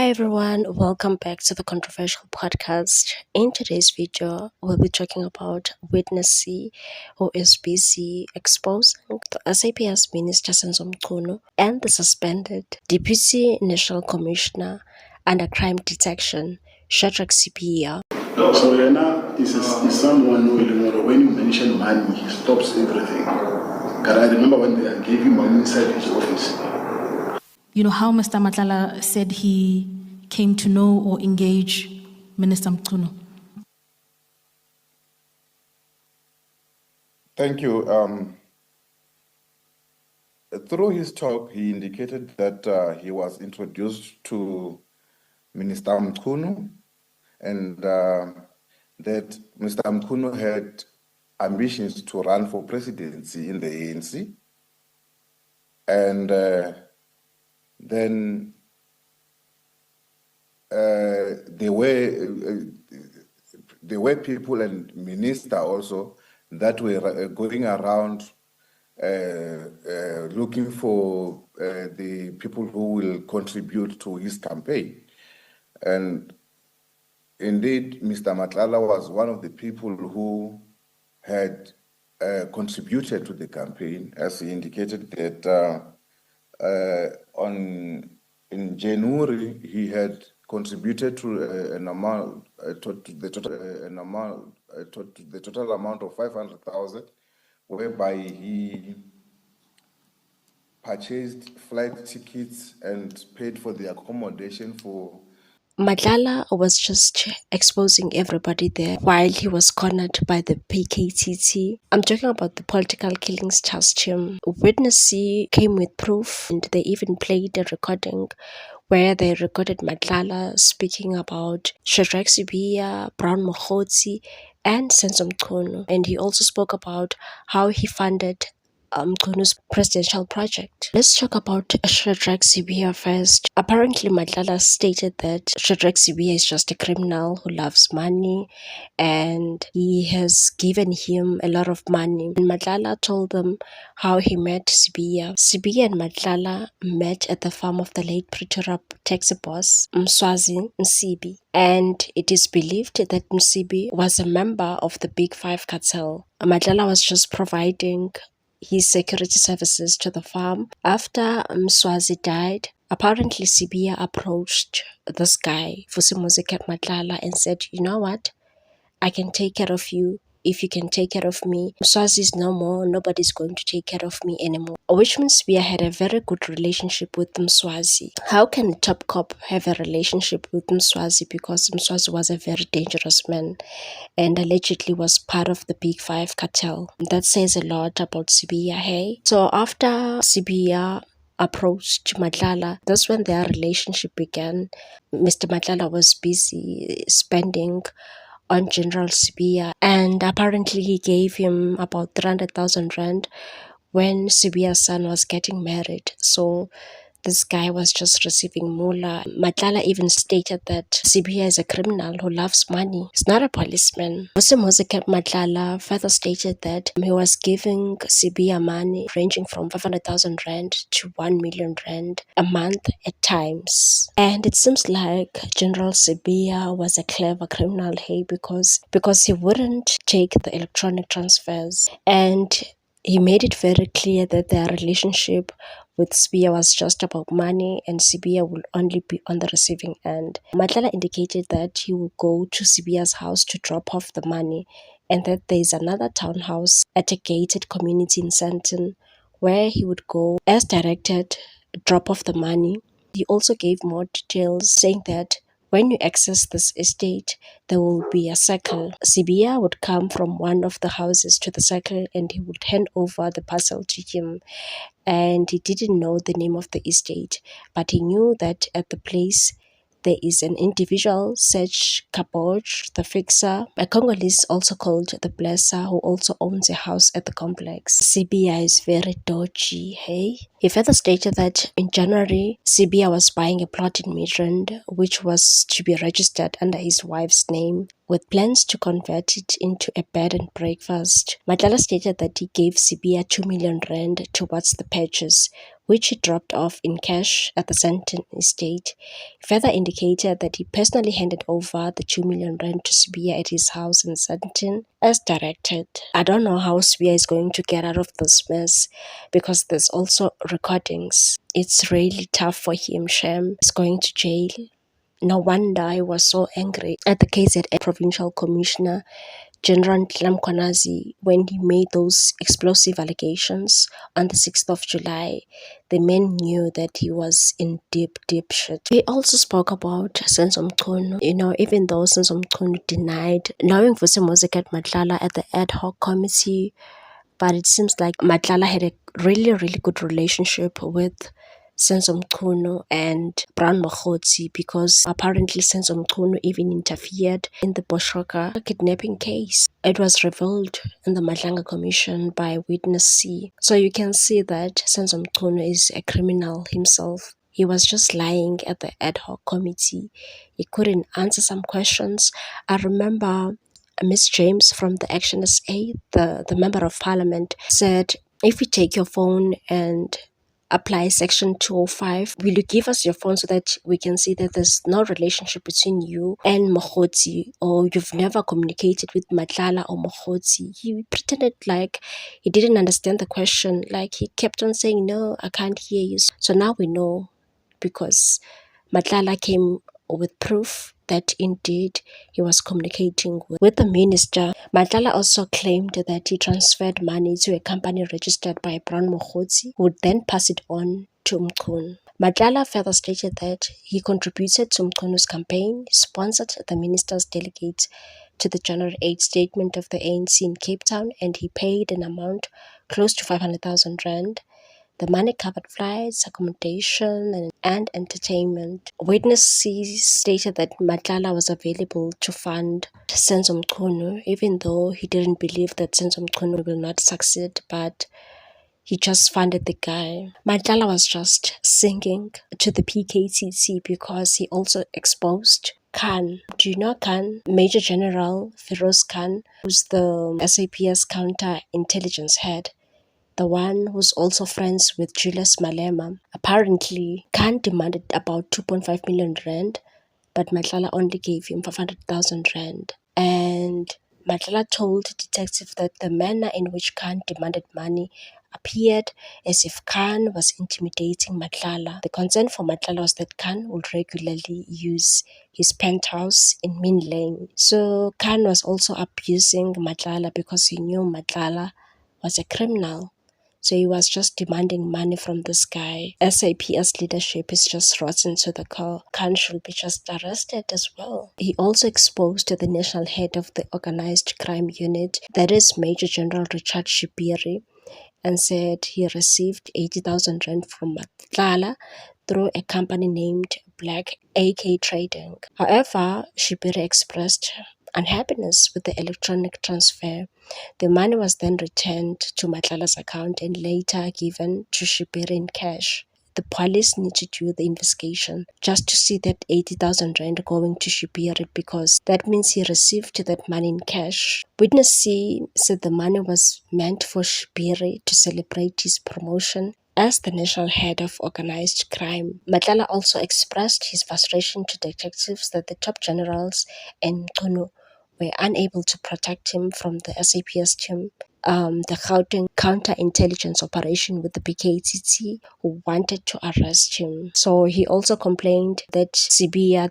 Hi everyone, welcome back to the Controversial Podcast. In today's video, we'll be talking about Witness C, who is busy exposing the SAPS Minister Senzo Mchunu and the suspended Deputy National Commissioner under Crime Detection, Shadrack Sibiya. So Yana is someone who, when you mention money, he stops everything. Because I remember when they gave him money inside his office. You know how Mr. Matlala said he came to know or engage Minister Mchunu? Thank you. Through his talk, he indicated that he was introduced to Minister Mchunu and that Mr. Mchunu had ambitions to run for presidency in the ANC. And then there were people and minister also that were going around looking for the people who will contribute to his campaign. And indeed, Mr. Matlala was one of the people who had contributed to the campaign, as he indicated that in January he had contributed to an amount to the total amount of 500,000, whereby he purchased flight tickets and paid for the accommodation for. Matlala was just exposing everybody there while he was cornered by the PKTT. I'm talking about the Political Killings Task Team. Witness C came with proof, and they even played a recording where they recorded Matlala speaking about Shadrack Sibiya, Brown Mokhotsi, and Senzo Mchunu. And he also spoke about how he funded Mchunu's presidential project. Let's talk about Shadrack Sibiya first. Apparently, Matlala stated that Shadrack Sibiya is just a criminal who loves money and he has given him a lot of money. And Matlala told them how he met Sibiya. Sibiya and Matlala met at the farm of the late Pretoria taxi boss, Mswazi Msibi. And it is believed that Msibi was a member of the Big Five cartel. Matlala was just providing his security services to the farm. After Mswazi died, apparently Sibiya approached this guy, Vusimuzi Matlala, and said, you know what, I can take care of you if you can take care of me. Mswazi is no more, nobody's going to take care of me anymore. Which means Sibiya had a very good relationship with Mswazi. How can a top cop have a relationship with Mswazi? Because Mswazi was a very dangerous man and allegedly was part of the Big Five cartel. That says a lot about Sibiya, hey? So after Sibiya approached Matlala, that's when their relationship began. Mr. Matlala was busy spending on General Sibiya, and apparently he gave him about 300,000 rand when Sibiya's son was getting married. So this guy was just receiving moolah. Matlala even stated that Sibiya is a criminal who loves money. He's not a policeman. Vusimuzi Matlala further stated that he was giving Sibiya money ranging from 500,000 rand to 1 million rand a month at times. And it seems like General Sibiya was a clever criminal, hey, because he wouldn't take the electronic transfers, and he made it very clear that their relationship with Sibiya was just about money, and Sibiya will only be on the receiving end. Matlala indicated that he will go to Sibiya's house to drop off the money, and that there is another townhouse at a gated community in Sandton where he would go as directed, drop off the money. He also gave more details, saying that when you access this estate, there will be a circle. Sibiya would come from one of the houses to the circle and he would hand over the parcel to him. And he didn't know the name of the estate, but he knew that at the place there is an individual, Serge Kaboj, the fixer, a Congolese also called the Blesser, who also owns a house at the complex. Sibiya is very dodgy, hey? He further stated that in January, Sibiya was buying a plot in Midrand, which was to be registered under his wife's name, with plans to convert it into a bed and breakfast. Matlala stated that he gave Sibiya 2 million rand towards the purchase, which he dropped off in cash at the Sandton estate. He further indicated that he personally handed over the 2 million rand to Sibiya at his house in Sandton as directed. I don't know how Sibiya is going to get out of this mess, because there's also recordings. It's really tough for him. Shem is going to jail. No wonder I was so angry at the KZN Provincial Commissioner General Ntlam Kwanazi when he made those explosive allegations on the 6th of July. The man knew that he was in deep shit. We also spoke about Senzo Mchunu. Even though Senzo Mchunu denied knowing Vusimuzi Matlala at the ad hoc committee, but it seems like Matlala had a really good relationship with Senzo Mchunu and Brown Mokhotsi, because apparently Senzo Mchunu even interfered in the Boshoka kidnapping case. It was revealed in the Madlanga Commission by Witness C. So you can see that Senzo Mchunu is a criminal himself. He was just lying at the ad hoc committee. He couldn't answer some questions. I remember Miss James from the Action SA, the Member of Parliament, said, if we take your phone and apply section 205, will you give us your phone so that we can see that there's no relationship between you and Mokhotsi, or you've never communicated with Matlala or Mokhotsi? He pretended like he didn't understand the question. Like he kept on saying, no, I can't hear you. So now we know, because Matlala came with proof that indeed he was communicating with the minister. Matlala also claimed that he transferred money to a company registered by Brown Mokhotsi, who would then pass it on to Mchunu. Matlala further stated that he contributed to Mchunu's campaign, sponsored the minister's delegates to the January 8 statement of the ANC in Cape Town, and he paid an amount close to 500,000 rand. The money covered flights, accommodation, and entertainment. Witness C stated that Matlala was available to fund Senzo Mchunu, even though he didn't believe that Senzo Mchunu will not succeed, but he just funded the guy. Matlala was just singing to the PKTT because he also exposed Khan. Do you know Khan? Major General Feroz Khan, who's the SAPS counter-intelligence head. The one who's also friends with Julius Malema. Apparently, Khan demanded about 2.5 million rand, but Matlala only gave him 500,000 rand. And Matlala told detectives that the manner in which Khan demanded money appeared as if Khan was intimidating Matlala. The concern for Matlala was that Khan would regularly use his penthouse in Min Lane. So Khan was also abusing Matlala because he knew Matlala was a criminal. So he was just demanding money from this guy. SAPS leadership is just rotten to the core. Khan should be just arrested as well. He also exposed the national head of the organized crime unit, that is Major General Richard Shipiri, and said he received 80,000 rand from Matlala through a company named Black AK Trading. However, Shipiri expressed unhappiness with the electronic transfer. The money was then returned to Matlala's account and later given to Shipiri in cash. The police need to do the investigation just to see that 80,000 rand going to Shipiri, because that means he received that money in cash. Witness C said the money was meant for Shipiri to celebrate his promotion as the national head of organized crime. Matlala also expressed his frustration to detectives that the top generals and Mchunu were unable to protect him from the SAPS team, the Gauteng counter-intelligence operation with the PKTT, who wanted to arrest him. So he also complained that Sibiya,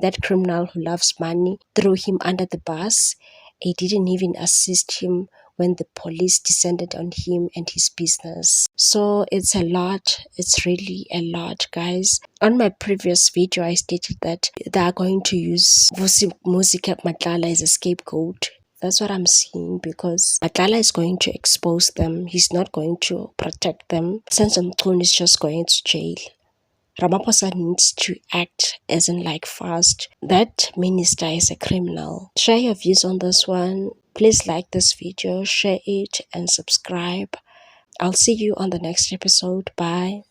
that criminal who loves money, threw him under the bus. He didn't even assist him when the police descended on him and his business. So it's a lot. It's really a lot, guys. On my previous video, I stated that they are going to use Vusimuzi Matlala as a scapegoat. That's what I'm seeing, because Matlala is going to expose them. He's not going to protect them. Senzo Mchunu is just going to jail. Ramaphosa needs to act as in like fast. That minister is a criminal. Share your views on this one. Please like this video, share it, and subscribe. I'll see you on the next episode. Bye.